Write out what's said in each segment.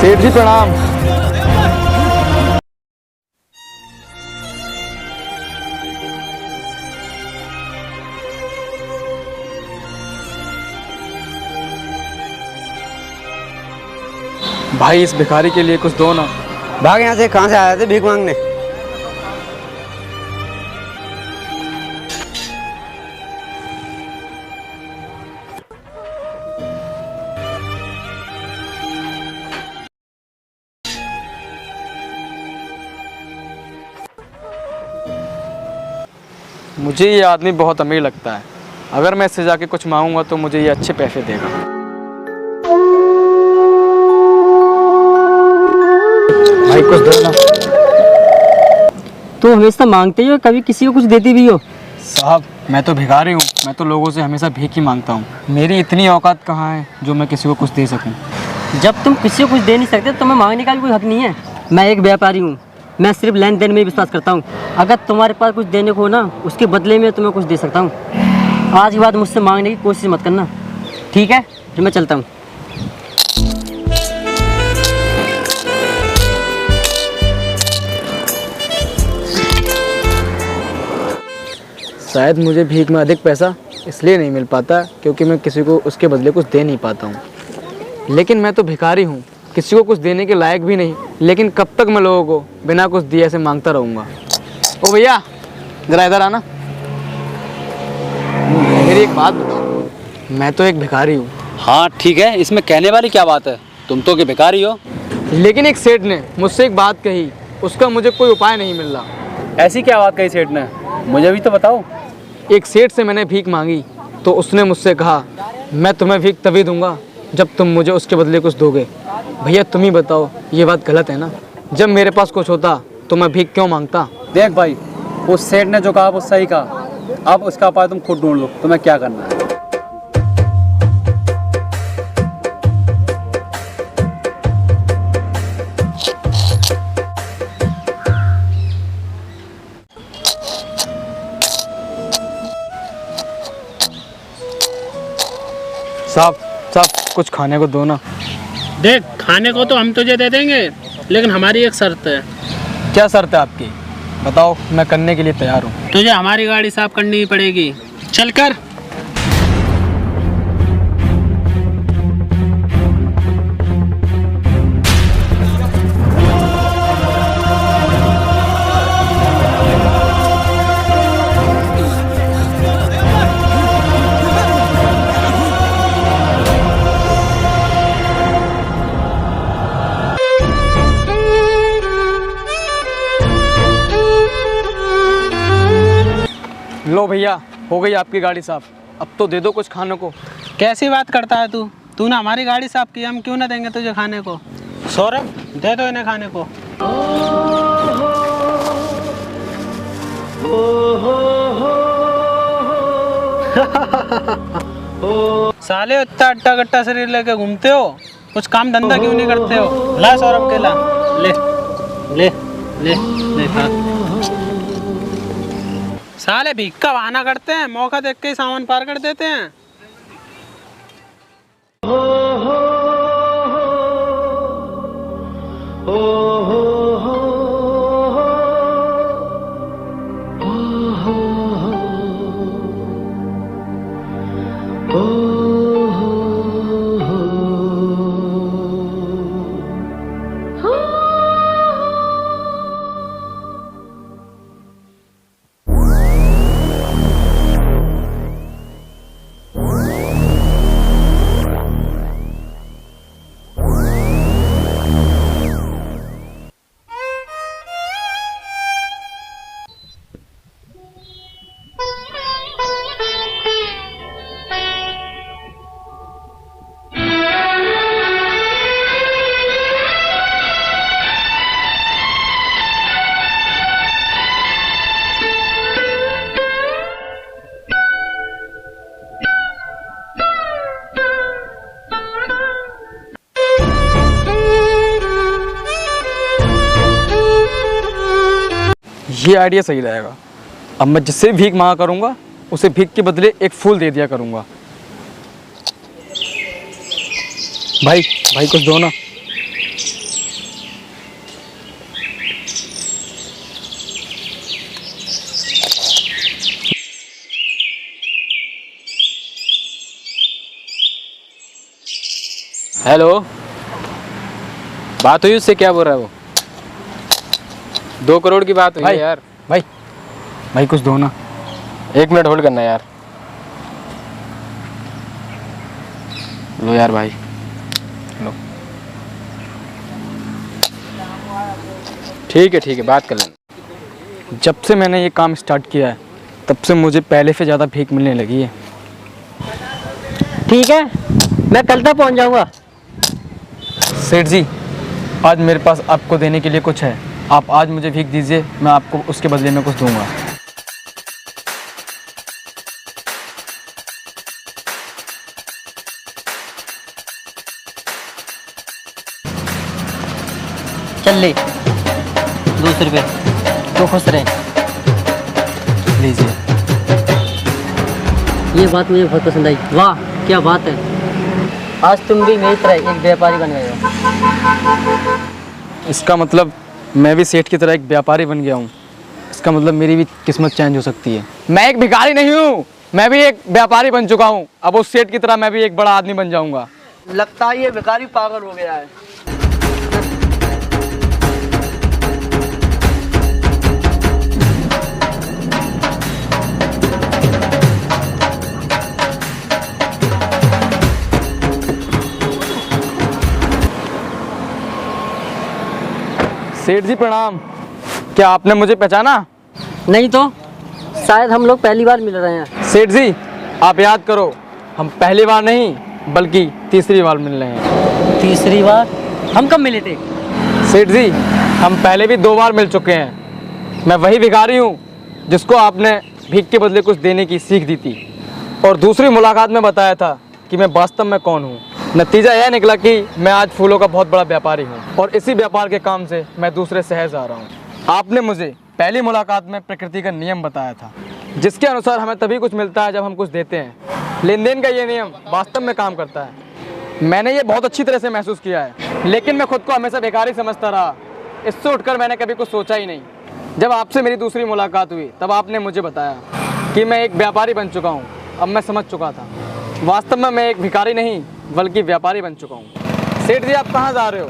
सेठ जी प्रणाम। भाई इस भिखारी के लिए कुछ दो ना। भाग यहाँ से, कहाँ से आए थे भीख मांगने? मुझे ये आदमी बहुत अमीर लगता है। अगर मैं इससे जाके कुछ मांगूंगा तो मुझे ये अच्छे पैसे देगा। भाई कुछ दो ना। तो हमेशा मांगते ही हो, कभी किसी को कुछ देती भी हो? साहब मैं तो भिखारी हूँ, मैं तो लोगों से हमेशा भीख ही मांगता हूँ। मेरी इतनी औकात कहाँ है जो मैं किसी को कुछ दे सकूँ। जब तुम किसी को कुछ दे नहीं सकते तो मैं मांगने का भी कोई हक नहीं है। मैं एक व्यापारी हूँ, मैं सिर्फ लेन देन में ही विश्वास करता हूँ। अगर तुम्हारे पास कुछ देने को हो ना, उसके बदले में तुम्हें कुछ दे सकता हूँ। आज के बाद मुझसे मांगने की कोशिश मत करना, ठीक है? फिर मैं चलता हूँ। शायद मुझे भीख में अधिक पैसा इसलिए नहीं मिल पाता क्योंकि मैं किसी को उसके बदले कुछ दे नहीं पाता हूँ। लेकिन मैं तो भिखारी हूँ, किसी को कुछ देने के लायक भी नहीं। लेकिन कब तक मैं लोगों को बिना कुछ दिए ऐसे मांगता रहूँगा। ओ भैया ज़रा इधर आना। मेरी एक बात बताओ, मैं तो एक भिखारी हूँ। हाँ ठीक है, इसमें कहने वाली क्या बात है, तुम तो कि भिखारी हो। लेकिन एक सेठ ने मुझसे एक बात कही, उसका मुझे कोई उपाय नहीं मिल रहा। ऐसी क्या बात कही सेठ ने, मुझे भी तो बताओ। एक सेठ से मैंने भीख मांगी तो उसने मुझसे कहा मैं तुम्हें भीख तभी दूंगा जब तुम मुझे उसके बदले कुछ दोगे। भैया तुम ही बताओ, ये बात गलत है ना? जब मेरे पास कुछ होता तो मैं भीख क्यों मांगता? देख भाई, उस सेठ ने जो कहा वो सही कहा। अब उसका उपाय तुम खुद ढूंढ लो, तुम्हें क्या करना है। साहब कुछ खाने को दो ना। देख, खाने को तो हम तुझे दे देंगे, लेकिन हमारी एक शर्त है। क्या शर्त है आपकी? बताओ, मैं करने के लिए तैयार हूँ। तुझे हमारी गाड़ी साफ करनी ही पड़ेगी। चल कर। लो भैया, हो गई आपकी गाड़ी साफ। अब तो दे दो कुछ खाने को। कैसी बात करता है तू? तूने हमारी गाड़ी साफ की, हम क्यों ना देंगे तुझे खाने को? सौरभ, दे दो इन्हें खाने को। साले इतना अट्टा कट्टा शरीर लेके घूमते हो, कुछ काम धंधा क्यों नहीं करते हो? ला सौरभ के ला, ले ले ले ले खा। साले भीख का बहाना करते हैं, मौका देख के ही सामान पार कर देते हैं। ये आइडिया सही रहेगा। अब मैं जिससे भीख मांगा करूँगा उसे भीख के बदले एक फूल दे दिया करूँगा। भाई कुछ दो ना। हेलो, बात हुई उससे? क्या बोल रहा है वो? 2 करोड़ की बात हुई है यार। भाई कुछ दो ना। 1 मिनट होल्ड करना यार। लो यार भाई, लो। ठीक है, बात कर लेना। जब से मैंने ये काम स्टार्ट किया है तब से मुझे पहले से ज़्यादा भीख मिलने लगी है। ठीक है, मैं कल तक पहुंच जाऊंगा। सेठ जी, आज मेरे पास आपको देने के लिए कुछ है। आप आज मुझे भीख दीजिए, मैं आपको उसके बदले में कुछ दूंगा। चल ले 200 रुपये, तो खुश रहे। लीजिए। ये बात मुझे बहुत पसंद आई। वाह क्या बात है, आज तुम भी मेरी तरह एक व्यापारी बन गए हो। इसका मतलब मैं भी सेठ की तरह एक व्यापारी बन गया हूँ। इसका मतलब मेरी भी किस्मत चेंज हो सकती है। मैं एक भिखारी नहीं हूँ, मैं भी एक व्यापारी बन चुका हूँ। अब उस सेठ की तरह मैं भी एक बड़ा आदमी बन जाऊँगा। लगता है ये भिखारी पागल हो गया है। सेठ जी प्रणाम। क्या आपने मुझे पहचाना? नहीं तो शायद हम लोग पहली बार मिल रहे हैं। सेठ जी आप याद करो, हम पहली बार नहीं बल्कि तीसरी बार मिल रहे हैं। तीसरी बार? हम कब मिले थे? सेठ जी हम पहले भी 2 बार मिल चुके हैं। मैं वही भिखारी हूँ जिसको आपने भीख के बदले कुछ देने की सीख दी थी और दूसरी मुलाकात में बताया था कि मैं वास्तव में कौन हूँ। नतीजा यह निकला कि मैं आज फूलों का बहुत बड़ा व्यापारी हूँ और इसी व्यापार के काम से मैं दूसरे शहर जा रहा हूँ। आपने मुझे पहली मुलाकात में प्रकृति का नियम बताया था, जिसके अनुसार हमें तभी कुछ मिलता है जब हम कुछ देते हैं। लेन देन का ये नियम वास्तव में काम करता है। मैंने ये बहुत अच्छी तरह से महसूस किया है, लेकिन मैं खुद को हमेशा बेकारी समझता रहा। इससे उठकर मैंने कभी कुछ सोचा ही नहीं। जब आपसे मेरी दूसरी मुलाकात हुई तब आपने मुझे बताया कि मैं एक व्यापारी बन चुका हूँ। अब मैं समझ चुका था, वास्तव में मैं एक भिखारी नहीं बल्कि व्यापारी बन चुका हूँ। सेठ जी आप कहाँ जा रहे हो?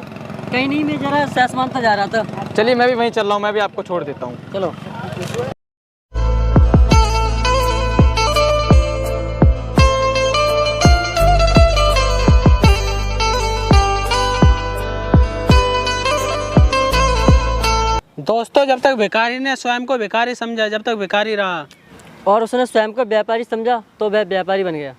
कहीं नहीं, मैं जरा सैसमान तो जा रहा था। चलिए मैं भी वहीं चल रहा हूँ, मैं भी आपको छोड़ देता हूँ। चलो। दोस्तों, जब तक भिखारी ने स्वयं को भिखारी समझा, जब तक भिखारी रहा और उसने स्वयं को व्यापारी समझा तो वह व्यापारी बन गया।